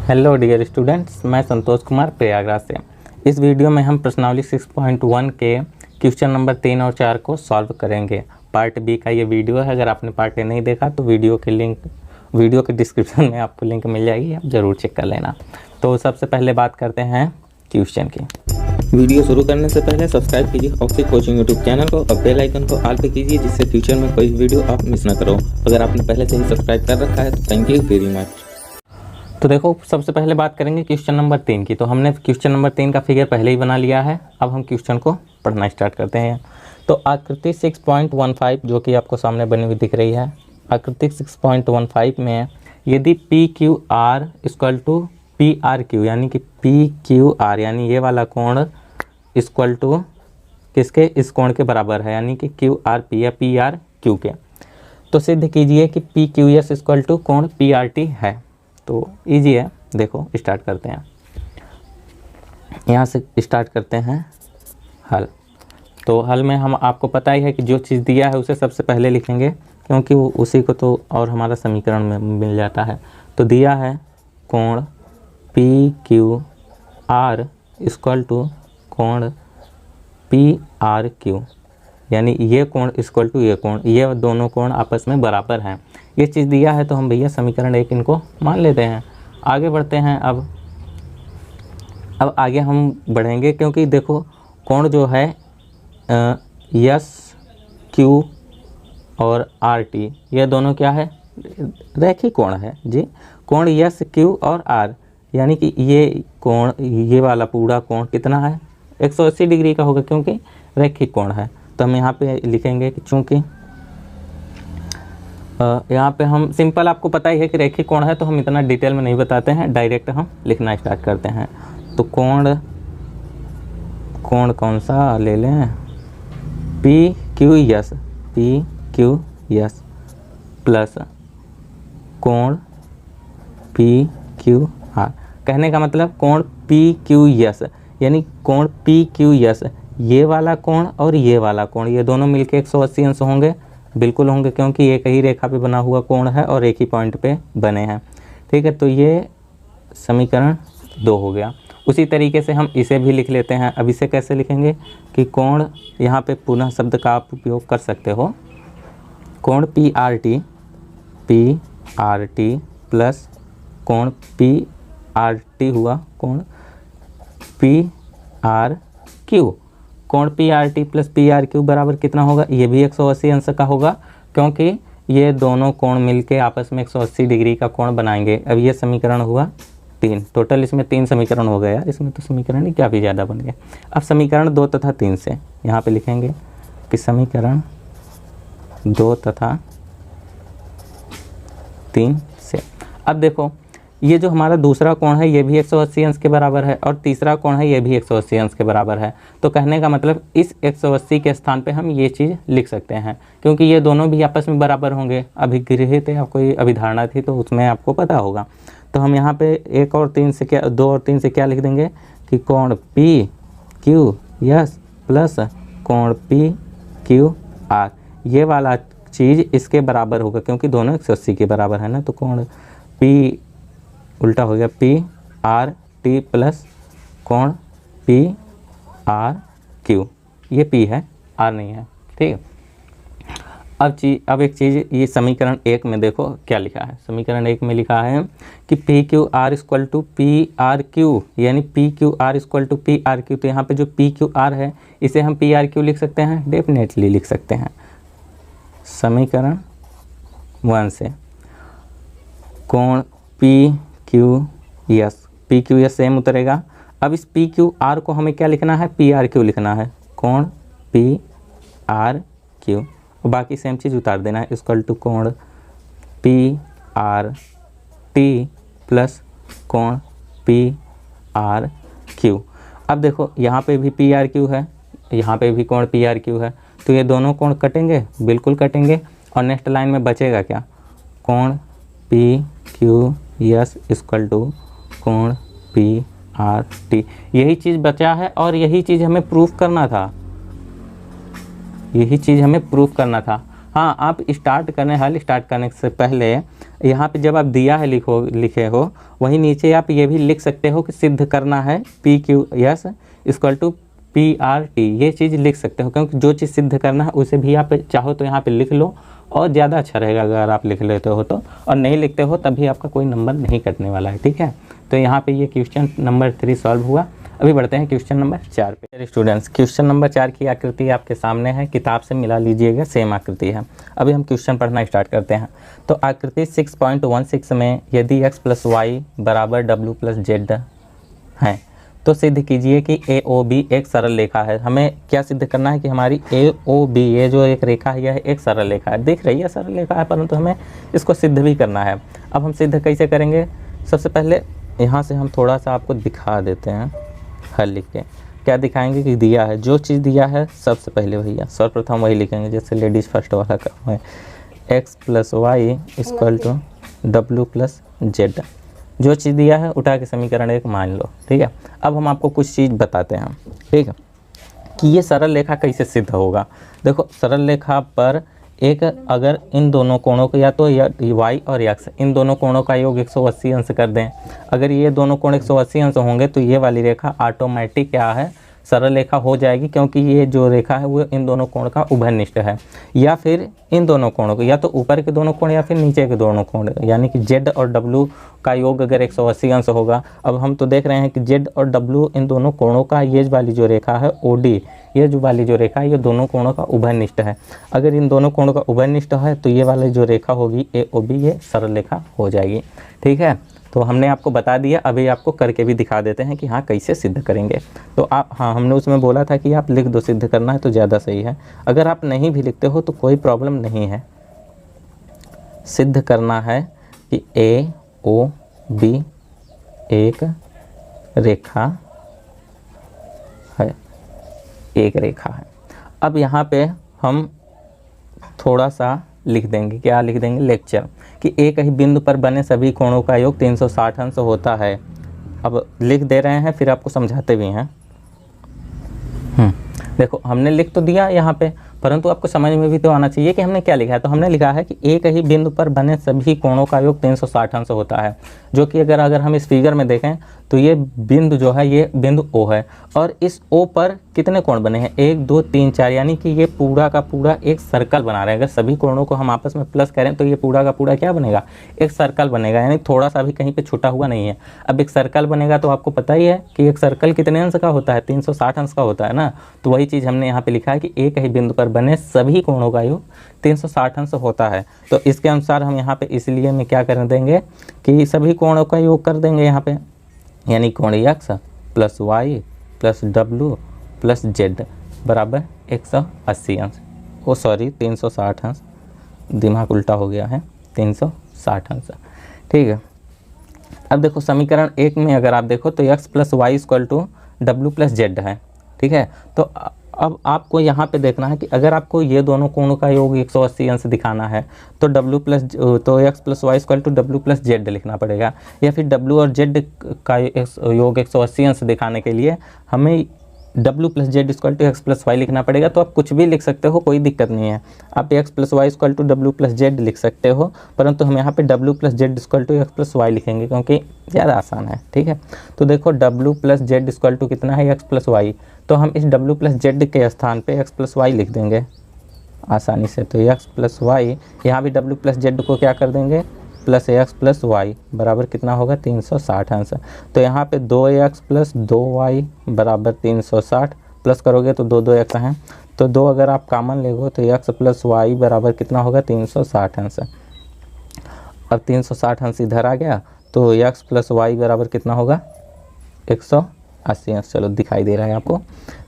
Hello dear students, मैं संतोष कुमार प्रयागराज से। इस वीडियो में हम प्रश्नावली 6.1 के क्वेश्चन नंबर 3 और 4 को सॉल्व करेंगे। पार्ट बी का ये वीडियो है। अगर आपने पार्ट ए नहीं देखा तो वीडियो के डिस्क्रिप्शन में आपको लिंक मिल जाएगी, आप ज़रूर चेक कर लेना। तो सबसे पहले बात करते हैं क्वेश्चन की। वीडियो शुरू करने से पहले सब्सक्राइब कीजिए ऑक्सी कोचिंग यूट्यूब चैनल को और बेल आइकन को ऑल पे कीजिए, जिससे फ्यूचर में कोई वीडियो आप मिस ना करो। अगर आपने पहले से ही सब्सक्राइब कर रखा है तो थैंक यू वेरी मच। तो देखो, सबसे पहले बात करेंगे क्वेश्चन नंबर 3 की। तो हमने क्वेश्चन नंबर 3 का फिगर पहले ही बना लिया है। अब हम क्वेश्चन को पढ़ना स्टार्ट करते हैं। तो आकृति 6.15 जो कि आपको सामने बनी हुई दिख रही है, आकृति 6.15 में यदि P Q R equal to P R Q, यानी कि पी क्यू आर यानी ये वाला कोण इक्वल टू किसके, इस कोण के बराबर है, यानी कि क्यू आर पी या पी आर क्यू के, तो सिद्ध कीजिए कि P Q S equal to कोण पी आर टी है। तो इजी है, देखो स्टार्ट करते हैं। यहाँ से स्टार्ट करते हैं हल। तो हल में हम आपको पता ही है कि जो चीज़ दिया है उसे सबसे पहले लिखेंगे, क्योंकि वो उसी को तो और हमारा समीकरण में मिल जाता है। तो दिया है कोण P Q R equal to कोण पी आर क्यू, यानी ये कोण इक्वल टू ये कोण, ये दोनों कोण आपस में बराबर हैं। ये चीज़ दिया है तो हम भैया समीकरण 1 इनको मान लेते हैं। आगे बढ़ते हैं। अब आगे हम बढ़ेंगे, क्योंकि देखो कोण जो है यस क्यू और आर टी, ये दोनों क्या है, रैखिक कोण है जी। कोण यस क्यू और आर, यानी कि ये कोण, ये वाला पूरा कोण कितना है, 180 डिग्री का होगा, क्योंकि रैखिक कोण है। तो हम यहाँ पे लिखेंगे कि चूँकि यहाँ पे हम सिंपल, आपको पता ही है कि रैखिक कोण है, तो हम इतना डिटेल में नहीं बताते हैं, डायरेक्ट हम लिखना स्टार्ट करते हैं। तो कोण कौन सा ले लें, पी क्यू एस प्लस कोण पी क्यू आर। कहने का मतलब कोण पी क्यू एस, यानी कोण पी क्यू एस, ये वाला कोण और ये वाला कोण, ये दोनों मिलके 180 अंश होंगे, बिल्कुल होंगे, क्योंकि एक ही रेखा पे बना हुआ कोण है और एक ही पॉइंट पे बने हैं। ठीक है, तो ये समीकरण 2 हो गया। उसी तरीके से हम इसे भी लिख लेते हैं। अब इसे कैसे लिखेंगे कि कोण, यहाँ पे पुनः शब्द का आप उपयोग कर सकते हो, कोण पी आर टी प्लस कोण पी आर टी हुआ कोण पी आर क्यू। कोण P R T plus P R Q बराबर कितना होगा, ये भी 180 अंश का होगा, क्योंकि ये दोनों कोण मिलके आपस में 180 डिग्री का कोण बनाएंगे। अब ये समीकरण हुआ 3। टोटल इसमें 3 समीकरण हो गया, इसमें तो समीकरण ही काफ़ी ज़्यादा बन गया। अब समीकरण 2 तथा 3 से यहाँ पे लिखेंगे कि समीकरण 2 तथा 3 से। अब देखो, ये जो हमारा दूसरा कोण है ये भी 180 अंश के बराबर है, और तीसरा कोण है ये भी 180 अंश के बराबर है। तो कहने का मतलब इस 180 के स्थान पे हम ये चीज़ लिख सकते हैं, क्योंकि ये दोनों भी आपस में बराबर होंगे। अभिगृहित या कोई अभिधारणा थी तो उसमें आपको पता होगा। तो हम यहाँ पे 2 और 3 से क्या लिख देंगे कि कोण पी क्यू एस प्लस कोण पी क्यू आर, ये वाला चीज़ इसके बराबर होगा, क्योंकि दोनों 180 के बराबर है ना। तो कोण पी उल्टा हो गया पी आर टी प्लस कोण पी आर क्यू, ये पी है, आर नहीं है। ठीक है, अब एक चीज़, ये समीकरण 1 में देखो क्या लिखा है। समीकरण 1 में लिखा है कि P Q R equal to P R Q, यानी P Q R equal to P R Q. तो यहाँ पे जो पी क्यू आर है इसे हम पी आर क्यू लिख सकते हैं, डेफिनेटली लिख सकते हैं। समीकरण 1 से कोण पी क्यू एस सेम उतरेगा। अब इस पी क्यू आर को हमें क्या लिखना है, पी आर क्यू लिखना है, कोण पी आर क्यू, और बाकी सेम चीज़ उतार देना है, इक्वल टू कोण पी आर टी प्लस कोण पी आर क्यू। अब देखो यहाँ पे भी पी आर क्यू है, यहाँ पे भी कोण पी आर क्यू है, तो ये दोनों कोण कटेंगे, बिल्कुल कटेंगे। और नेक्स्ट लाइन में बचेगा क्या, कोण P Q S equal to कोण पी आर टी। यही चीज़ बचा है और यही चीज़ हमें प्रूफ करना था, हाँ, आप स्टार्ट करें, हल स्टार्ट करने से पहले यहाँ पे जब आप दिया है लिखे हो वहीं नीचे आप ये भी लिख सकते हो कि सिद्ध करना है PQS इक्वल टू PRT, ये चीज़ लिख सकते हो, क्योंकि जो चीज़ सिद्ध करना है उसे भी आप चाहो तो यहाँ पे लिख लो और ज़्यादा अच्छा रहेगा अगर आप लिख लेते हो तो, और नहीं लिखते हो तभी आपका कोई नंबर नहीं कटने वाला है। ठीक है, तो यहाँ पे ये क्वेश्चन नंबर 3 सॉल्व हुआ। अभी बढ़ते हैं क्वेश्चन नंबर 4 पे। स्टूडेंट्स, क्वेश्चन नंबर 4 की आकृति आपके सामने है, किताब से मिला लीजिएगा, सेम आकृति है। अभी हम क्वेश्चन पढ़ना स्टार्ट करते हैं। तो आकृति 6.16 में यदि x + y बराबर w + z है तो सिद्ध कीजिए कि AOB एक सरल रेखा है। हमें क्या सिद्ध करना है कि हमारी AOB ये जो एक रेखा है यह एक सरल रेखा है। दिख रही है सरल रेखा है, परंतु हमें इसको सिद्ध भी करना है। अब हम सिद्ध कैसे करेंगे? सबसे पहले यहाँ से हम थोड़ा सा आपको दिखा देते हैं हल लिख के। क्या दिखाएंगे कि दिया है, जो चीज़ दिया है सबसे पहले भैया सर्वप्रथम वही लिखेंगे, जैसे लेडीज़ फर्स्ट वाला काम है, x + y = w + z। जो चीज़ दिया है उठा के समीकरण 1 मान लो। ठीक है, अब हम आपको कुछ चीज़ बताते हैं, ठीक है, कि ये सरल रेखा कैसे सिद्ध होगा। देखो, सरल रेखा पर एक अगर इन दोनों कोणों को या तो y और x इन दोनों कोणों का योग 180 अंश कर दें, अगर ये दोनों कोण 180 अंश होंगे तो ये वाली रेखा ऑटोमेटिक क्या है, सरल रेखा हो जाएगी, क्योंकि ये जो रेखा है वो इन दोनों कोण का उभयनिष्ठ है। या फिर इन दोनों कोणों को या तो ऊपर के दोनों कोण या फिर नीचे के दोनों कोण, यानी कि z और w का योग अगर 180 अंश होगा। अब हम तो देख रहे हैं कि z और w इन दोनों कोणों का ये वाली जो रेखा है OD, ये जो वाली जो रेखा है ये दोनों कोणों का उभयनिष्ठ है। अगर इन दोनों कोणों का उभयनिष्ठ है तो ये वाली जो रेखा होगी AOB ये सरल रेखा हो जाएगी। ठीक है, तो हमने आपको बता दिया, अभी आपको करके भी दिखा देते हैं कि हाँ कैसे सिद्ध करेंगे। तो आप, हाँ हमने उसमें बोला था कि आप लिख दो, सिद्ध करना है तो ज़्यादा सही है। अगर आप नहीं भी लिखते हो तो कोई प्रॉब्लम नहीं है। सिद्ध करना है कि AOB एक रेखा है, एक रेखा है। अब यहाँ पे हम थोड़ा सा लिख देंगे, क्या लिख देंगे, लेक्चर, कि एक ही बिंदु पर बने सभी कोणों का योग 360 अंश होता है। अब लिख दे रहे हैं, फिर आपको समझाते भी हैं। देखो, हमने लिख तो दिया यहाँ पे, परंतु आपको समझ में भी तो आना चाहिए कि हमने क्या लिखा है। तो हमने लिखा है कि एक ही बिंदु पर बने सभी कोणों का योग 360 अंश होता है, जो कि अगर हम इस फिगर में देखें तो ये बिंदु जो है ये बिंदु O है, और इस O पर कितने कोण बने हैं, 1 2 3 4, यानी कि ये पूरा का पूरा एक सर्कल बना रहे हैं। अगर सभी कोणों को हम आपस में प्लस करें तो ये पूरा का पूरा क्या बनेगा, एक सर्कल बनेगा, यानी थोड़ा सा भी कहीं पे छूटा हुआ नहीं है। अब एक सर्कल बनेगा तो आपको पता ही है कि एक सर्कल कितने अंश का होता है, 360 अंश का होता है ना। तो वही चीज़ हमने यहाँ पे लिखा है कि एक ही बिंदु पर बने सभी कोणों का योग 360 अंश होता है। तो इसके अनुसार हम यहाँ पे इसलिए में क्या कर देंगे कि सभी कोणों का योग कर देंगे यहाँ पे, यानी कोण x + y + w + z बराबर 180 अंश। ओ सॉरी 360 अंश, दिमाग उल्टा हो गया है, 360 अंश। ठीक है, अब देखो समीकरण 1 में अगर आप देखो तो x + y = w + z है। ठीक है, तो अब आपको यहाँ पे देखना है कि अगर आपको ये दोनों कोणों का योग 180 अंश दिखाना है तो x + y = w + z लिखना पड़ेगा, या फिर w और z का योग 180 अंश दिखाने के लिए हमें w + z = x + y लिखना पड़ेगा। तो आप कुछ भी लिख सकते हो, कोई दिक्कत नहीं है। आप x + y = w + z लिख सकते हो, परंतु हम यहाँ पे w + z = x + y लिखेंगे क्योंकि ज़्यादा आसान है। ठीक है, तो देखो w + z = कितना है, x + y, तो हम इस w + z के स्थान पे x + y लिख देंगे आसानी से। तो x + y, यहाँ भी w + z को क्या कर देंगे, +x + y बराबर कितना होगा, 360 अंश। तो यहाँ पे 2x + 2y बराबर 360, प्लस करोगे तो 2 2x हैं, तो 2 अगर आप कॉमन लेगो तो x + y बराबर कितना होगा, 360 अंश। अब 360 अंश इधर आ गया तो x + y बराबर कितना होगा, 180 अंश। चलो दिखाई दे रहा है आपको।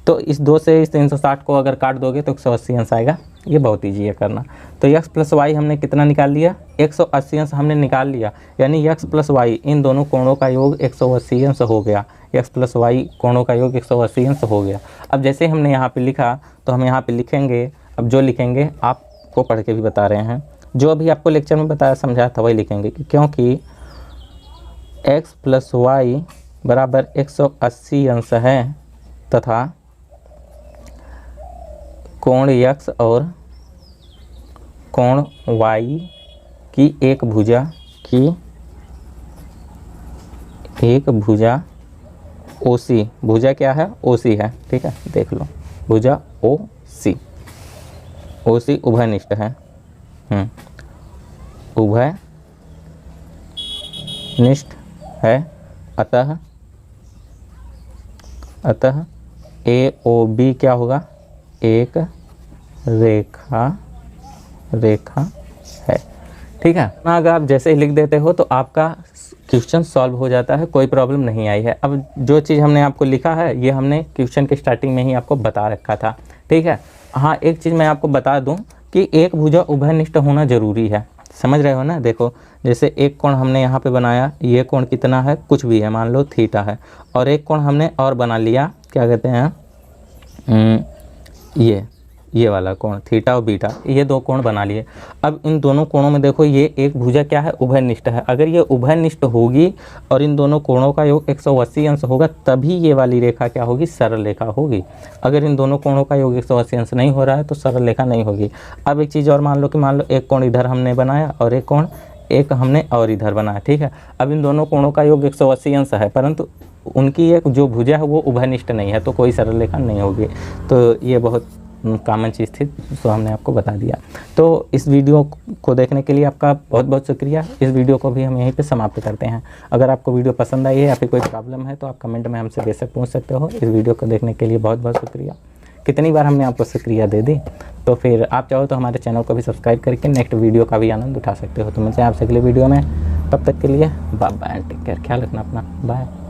तो इस 2 से इस 360 को अगर काट दोगे तो 180 अंश आएगा। ये बहुत ईजी है करना। तो x + y हमने कितना निकाल लिया, 180 अंश हमने निकाल लिया, यानी x + y इन दोनों कोणों का योग 180 अंश हो गया। x + y कोणों का योग 180 अंश हो गया। अब जैसे हमने यहाँ पे लिखा तो हम यहाँ पे लिखेंगे, अब जो लिखेंगे आपको पढ़ के भी बता रहे हैं, जो अभी आपको लेक्चर में बताया समझाया था वही लिखेंगे, क्योंकि x + y बराबर 180 अंश है तथा कोण x और कोण y कि एक भुजा OC, भुजा क्या है OC है, ठीक है, देख लो भुजा OC उभयनिष्ठ है, उभयनिष्ठ है, अतः AOB क्या होगा, एक रेखा है, ठीक है। अगर आप जैसे ही लिख देते हो तो आपका क्वेश्चन सॉल्व हो जाता है, कोई प्रॉब्लम नहीं आई है। अब जो चीज़ हमने आपको लिखा है ये हमने क्वेश्चन के स्टार्टिंग में ही आपको बता रखा था, ठीक है। हाँ, एक चीज़ मैं आपको बता दूं कि एक भुजा उभयनिष्ठ होना ज़रूरी है, समझ रहे हो ना। देखो जैसे एक कोण हमने यहाँ पे बनाया, ये कोण कितना है, कुछ भी है, मान लो थीटा है, और एक कोण हमने और बना लिया, क्या कहते हैं, ये वाला कोण थीटा और बीटा, ये दो कोण बना लिए। अब इन दोनों कोणों में देखो ये एक भुजा क्या है, उभयनिष्ठ है। अगर ये उभयनिष्ठ होगी और इन दोनों कोणों का योग 180 अंश होगा तभी ये वाली रेखा क्या होगी, सरल रेखा होगी। अगर इन दोनों कोणों का योग 180 अंश नहीं हो रहा है तो सरल रेखा नहीं होगी। अब एक चीज़ और मान लो एक कोण इधर हमने बनाया और एक कोण हमने और इधर बनाया, ठीक है। अब इन दोनों कोणों का योग 180 अंश है, परंतु उनकी एक जो भुजा है वो उभयनिष्ठ नहीं है, तो कोई सरल रेखा नहीं होगी। तो ये बहुत कॉमन चीज़ थी, तो हमने आपको बता दिया। तो इस वीडियो को देखने के लिए आपका बहुत बहुत शुक्रिया। इस वीडियो को भी हम यहीं पे समाप्त करते हैं। अगर आपको वीडियो पसंद आई है या फिर कोई प्रॉब्लम है तो आप कमेंट में हमसे बेशक पूछ सकते हो। इस वीडियो को देखने के लिए बहुत बहुत शुक्रिया। कितनी बार हमने आपको शुक्रिया दे दी, तो फिर आप चाहो तो हमारे चैनल को भी सब्सक्राइब करके नेक्स्ट वीडियो का भी आनंद उठा सकते हो। तो मिलते हैं आपसे अगले वीडियो में, तब तक के लिए बाय बाय, टेक केयर, ख्याल रखना अपना, बाय।